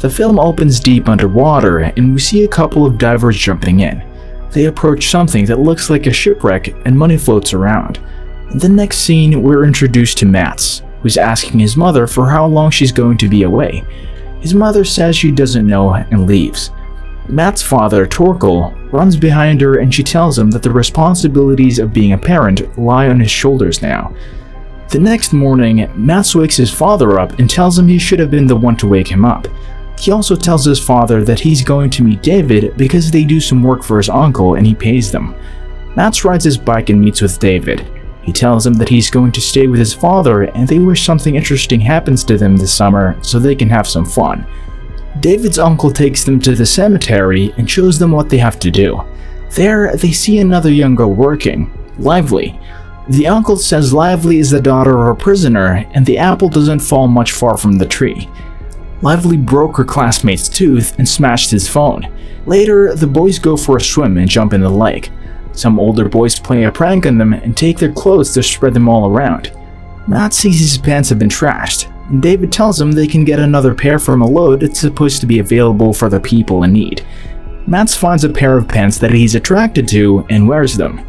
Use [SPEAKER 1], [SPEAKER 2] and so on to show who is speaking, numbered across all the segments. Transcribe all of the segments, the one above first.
[SPEAKER 1] The film opens deep underwater, and we see a couple of divers jumping in. They approach something that looks like a shipwreck, and money floats around. In the next scene, we're introduced to Mats, who's asking his mother for how long she's going to be away. His mother says she doesn't know and leaves. Mats' father, Torkel, runs behind her, and she tells him that the responsibilities of being a parent lie on his shoulders now. The next morning, Mats wakes his father up and tells him he should have been the one to wake him up. He also tells his father that he's going to meet David because they do some work for his uncle and he pays them. Mats rides his bike and meets with David. He tells him that he's going to stay with his father and they wish something interesting happens to them this summer so they can have some fun. David's uncle takes them to the cemetery and shows them what they have to do. There, they see another young girl working, Lively. The uncle says Lively is the daughter of a prisoner and the apple doesn't fall much far from the tree. Lively broke her classmate's tooth and smashed his phone. Later, the boys go for a swim and jump in the lake. Some older boys play a prank on them and take their clothes to spread them all around. Matt sees his pants have been trashed, and David tells him they can get another pair from a load that's supposed to be available for the people in need. Matt finds a pair of pants that he's attracted to and wears them.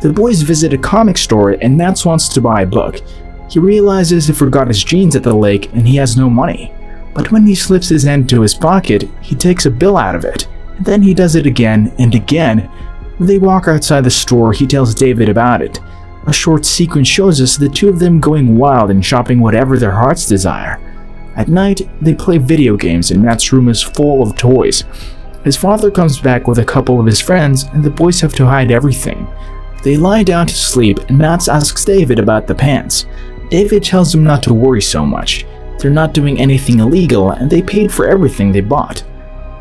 [SPEAKER 1] The boys visit a comic store and Matt wants to buy a book. He realizes he forgot his jeans at the lake and he has no money. But when he slips his hand into his pocket, he takes a bill out of it. And then he does it again and again. When they walk outside the store, he tells David about it. A short sequence shows us the two of them going wild and shopping whatever their hearts desire. At night, they play video games and Matt's room is full of toys. His father comes back with a couple of his friends and the boys have to hide everything. They lie down to sleep and Matt asks David about the pants. David tells him not to worry so much. They're not doing anything illegal and they paid for everything they bought.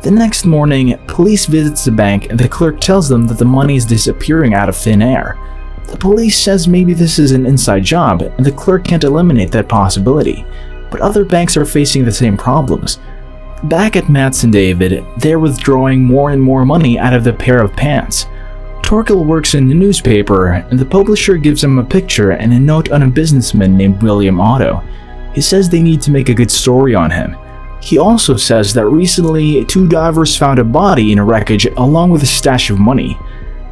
[SPEAKER 1] The next morning, police visits the bank and the clerk tells them that the money is disappearing out of thin air. The police says maybe this is an inside job and the clerk can't eliminate that possibility, but other banks are facing the same problems. Back at Mats and David, they're withdrawing more and more money out of the pair of pants. Torkel works in the newspaper and the publisher gives him a picture and a note on a businessman named William Otto. He says they need to make a good story on him. He also says that recently, two divers found a body in a wreckage along with a stash of money.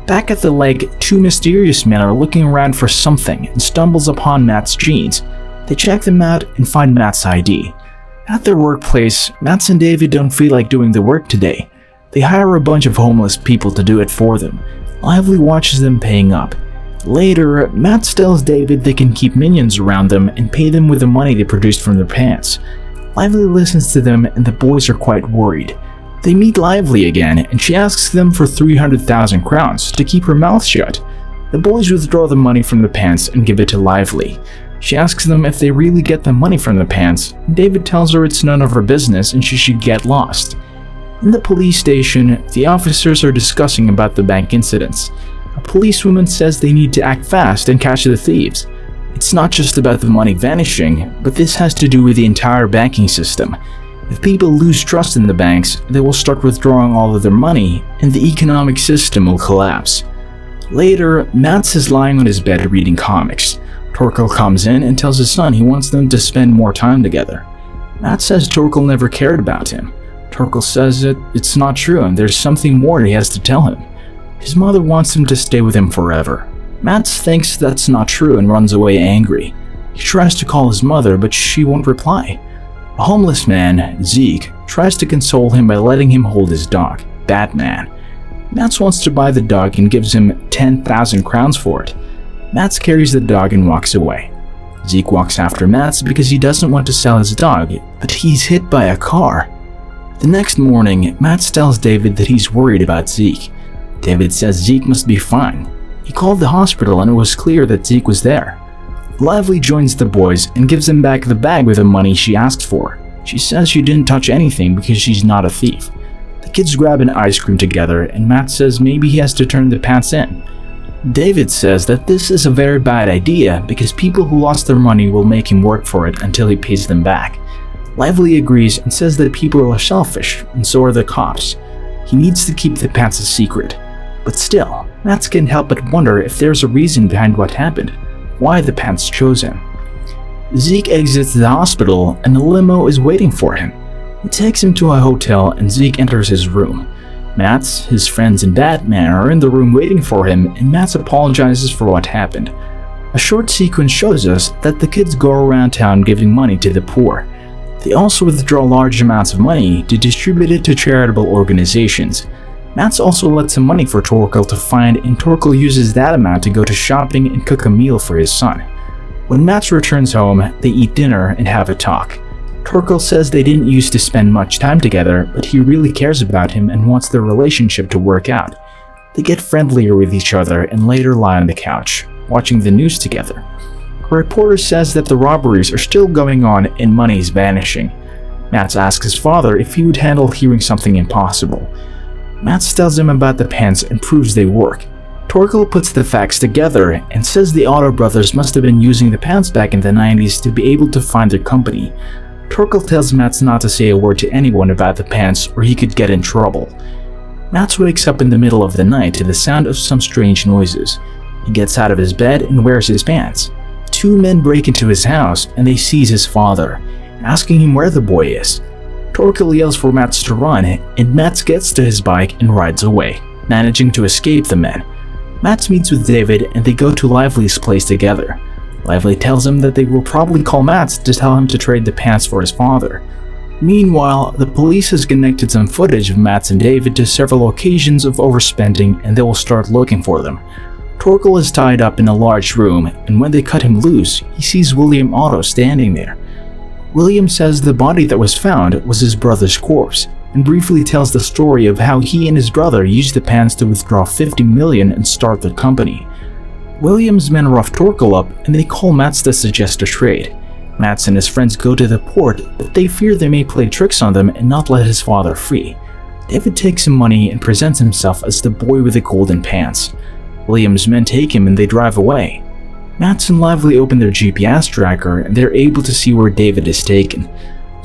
[SPEAKER 1] Back at the lake, two mysterious men are looking around for something and stumbles upon Matt's jeans. They check them out and find Matt's ID. At their workplace, Matt and David don't feel like doing the work today. They hire a bunch of homeless people to do it for them. Lively watches them paying up. Later, Matt tells David they can keep minions around them and pay them with the money they produced from their pants. Lively listens to them and the boys are quite worried. They meet Lively again and she asks them for 300,000 crowns to keep her mouth shut. The boys withdraw the money from the pants and give it to Lively. She asks them if they really get the money from the pants. David tells her it's none of her business and she should get lost. In the police station, the officers are discussing about the bank incidents. A policewoman says they need to act fast and catch the thieves. It's not just about the money vanishing, but this has to do with the entire banking system. If people lose trust in the banks, they will start withdrawing all of their money, and the economic system will collapse. Later, Mats is lying on his bed reading comics. Torkel comes in and tells his son he wants them to spend more time together. Matt says Torkel never cared about him. Torkel says that it's not true and there's something more he has to tell him. His mother wants him to stay with him forever. Matt thinks that's not true and runs away angry. He tries to call his mother, but she won't reply. A homeless man, Zeke, tries to console him by letting him hold his dog, Batman. Matt wants to buy the dog and gives him 10,000 crowns for it. Matt carries the dog and walks away. Zeke walks after Matt because he doesn't want to sell his dog, but he's hit by a car. The next morning, Matt tells David that he's worried about Zeke. David says Zeke must be fine. He called the hospital and it was clear that Zeke was there. Lively joins the boys and gives them back the bag with the money she asked for. She says she didn't touch anything because she's not a thief. The kids grab an ice cream together and Matt says maybe he has to turn the pants in. David says that this is a very bad idea because people who lost their money will make him work for it until he pays them back. Lively agrees and says that people are selfish and so are the cops. He needs to keep the pants a secret. But still, Matt can't help but wonder if there's a reason behind what happened, why the pants chose him. Zeke exits the hospital and a limo is waiting for him. He takes him to a hotel and Zeke enters his room. Matt, his friends, and Batman are in the room waiting for him, and Matt apologizes for what happened. A short sequence shows us that the kids go around town giving money to the poor. They also withdraw large amounts of money to distribute it to charitable organizations. Matt also lets some money for Torkel to find, and Torkel uses that amount to go to shopping and cook a meal for his son. When Matt returns home, they eat dinner and have a talk. Torkel says they didn't used to spend much time together, but he really cares about him and wants their relationship to work out. They get friendlier with each other and later lie on the couch, watching the news together. A reporter says that the robberies are still going on and money is vanishing. Matt asks his father if he would handle hearing something impossible. Matt tells him about the pants and proves they work. Torkel puts the facts together and says the Otto brothers must have been using the pants back in the 90s to be able to find their company. Torkel tells Matt not to say a word to anyone about the pants or he could get in trouble. Matt wakes up in the middle of the night to the sound of some strange noises. He gets out of his bed and wears his pants. Two men break into his house and they seize his father, asking him where the boy is. Torkel yells for Matt to run, and Matt gets to his bike and rides away, managing to escape the men. Matt meets with David and they go to Lively's place together. Lively tells him that they will probably call Matt to tell him to trade the pants for his father. Meanwhile, the police has connected some footage of Matt and David to several occasions of overspending and they will start looking for them. Torkel is tied up in a large room, and when they cut him loose, he sees William Otto standing there. William says the body that was found was his brother's corpse, and briefly tells the story of how he and his brother used the pants to withdraw $50 million and start their company. William's men rough Torkel up, and they call Matt to suggest a trade. Matt and his friends go to the port, but they fear they may play tricks on them and not let his father free. David takes some money and presents himself as the boy with the golden pants. William's men take him and they drive away. Matt and Lively open their GPS tracker and they're able to see where David is taken.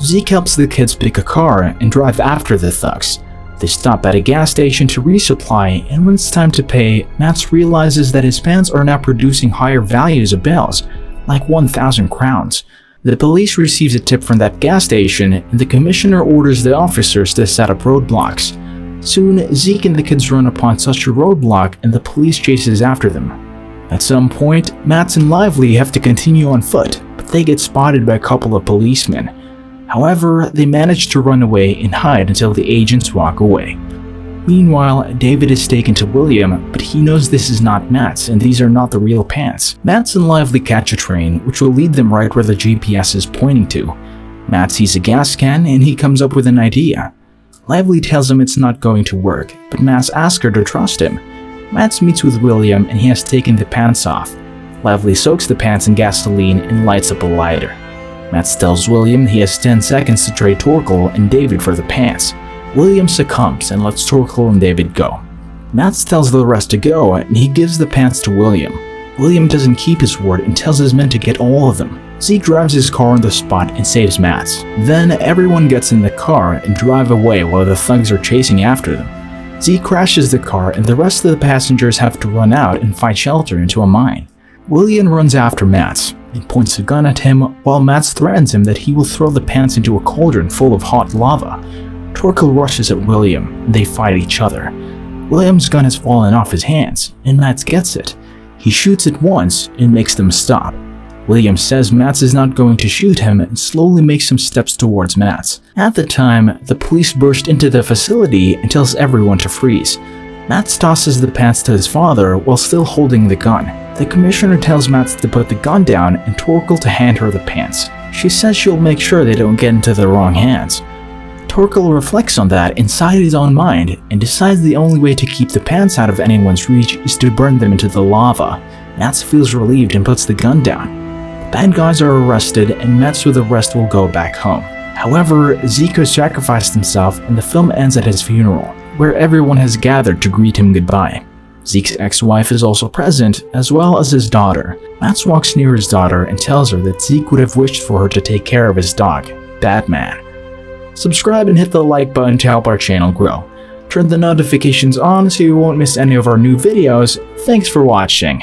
[SPEAKER 1] Zeke helps the kids pick a car and drive after the thugs. They stop at a gas station to resupply, and when it's time to pay, Matt realizes that his pants are now producing higher values of bells, like 1,000 crowns. The police receives a tip from that gas station and the commissioner orders the officers to set up roadblocks. Soon, Zeke and the kids run upon such a roadblock and the police chases after them. At some point, Matt and Lively have to continue on foot, but they get spotted by a couple of policemen. However, they manage to run away and hide until the agents walk away. Meanwhile, David is taken to William, but he knows this is not Matt's and these are not the real pants. Matt and Lively catch a train, which will lead them right where the GPS is pointing to. Matt sees a gas can and he comes up with an idea. Lively tells him it's not going to work, but Matt asks her to trust him. Matt meets with William and he has taken the pants off. Lively soaks the pants in gasoline and lights up a lighter. Matt tells William he has 10 seconds to trade Torkel and David for the pants. William succumbs and lets Torkel and David go. Matt tells the rest to go and he gives the pants to William. William doesn't keep his word and tells his men to get all of them. Zeke drives his car on the spot and saves Matt. Then everyone gets in the car and drive away while the thugs are chasing after them. Zeke crashes the car and the rest of the passengers have to run out and find shelter into a mine. William runs after Matt and points a gun at him while Matt threatens him that he will throw the pants into a cauldron full of hot lava. Torkel rushes at William and they fight each other. William's gun has fallen off his hands and Matt gets it. He shoots it once and makes them stop. William says Matt is not going to shoot him and slowly makes some steps towards Matt. At the time, the police burst into the facility and tells everyone to freeze. Matt tosses the pants to his father while still holding the gun. The commissioner tells Matt to put the gun down and Torkel to hand her the pants. She says she'll make sure they don't get into the wrong hands. Torkel reflects on that inside his own mind and decides the only way to keep the pants out of anyone's reach is to burn them into the lava. Matt feels relieved and puts the gun down. Bad guys are arrested and Matt with the rest will go back home. However, Zeke has sacrificed himself and the film ends at his funeral, where everyone has gathered to greet him goodbye. Zeke's ex-wife is also present, as well as his daughter. Matt walks near his daughter and tells her that Zeke would have wished for her to take care of his dog, Batman. Subscribe and hit the like button to help our channel grow. Turn the notifications on so you won't miss any of our new videos. Thanks for watching.